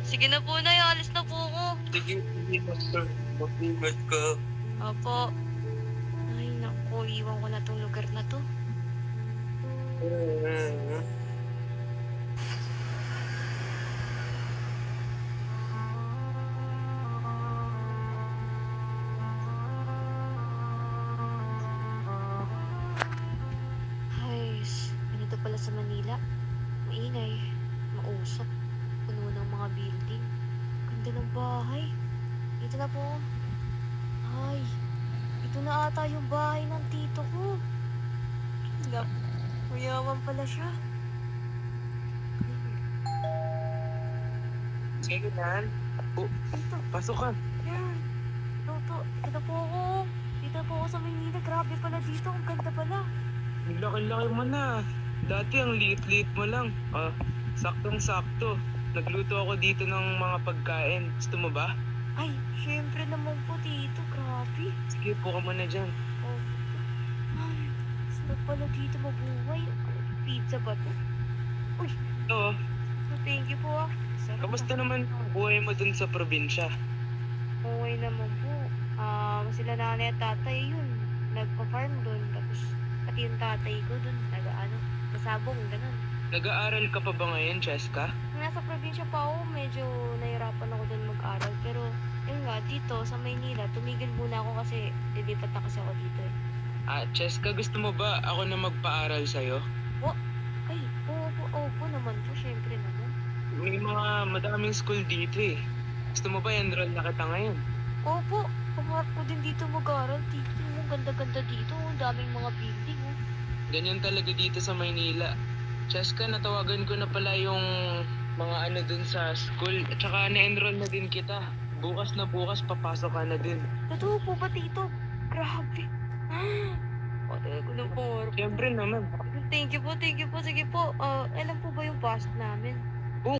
Sige na po, Nay. Alis na po ako. Sige, sige. Mag-ingat ka. Opo. Ay, naku. Iwan ko na tong lugar na to. Ay, ganito pala sa Manila. Maingay, mausok, puno ng mga building. Ganda ng bahay. Dito na po. Ay, ito na ata yung bahay ng tito ko. Lap, mayaman pala siya. Sige, Nan. Oh, Dito, pasok ka. yan. Dito po ako. Dito po ako sa Manila. Grabe pala dito. Ang ganda pala. Ang laki-laki mo na. Dati ang liit-liit mo lang. Saktong-sakto. Nagluto ako dito ng mga pagkain. Gusto mo ba? Ay, syempre naman po dito. Grabe. Sige, po ka muna dyan. Oh. Ay, sarap pala dito mabuhay. Pizza ba to? Uy, Ito, thank you po ah. Sarap kamusta ah. naman ang buhay mo dun sa probinsya? Okay naman po. Sila nanay at tatay yun. Nagpa-farm doon. Tapos, pati yung tatay ko doon. Kasabong, ganun. Nag-aaral ka pa ba ngayon, Cheska? Nasa probinsya pa ako, medyo nahirapan ako doon mag-aral. Pero, yun nga, dito sa Maynila, tumigil muna ako kasi lilipat na kasi ako dito eh. Cheska, gusto mo ba ako na magpaaral sa'yo? Ay, opo naman po, syempre naman. May mga madaming school dito eh. Gusto mo ba enroll na kita ngayon? Opo, pangarap ko din dito mag-aral. Dito, ang ganda-ganda dito. Ang daming mga building. Oh. Ganyan talaga dito sa Maynila. Cheska, natawagan ko na pala yung mga ano dun sa school. At saka na-enroll na din kita. Bukas na bukas, papasok ka na din. Totoo po ba, Tito? Grabe. Tayo ko ng pangarap. Siyempre naman. Thank you po. Sige po. Alam po ba yung pasok namin?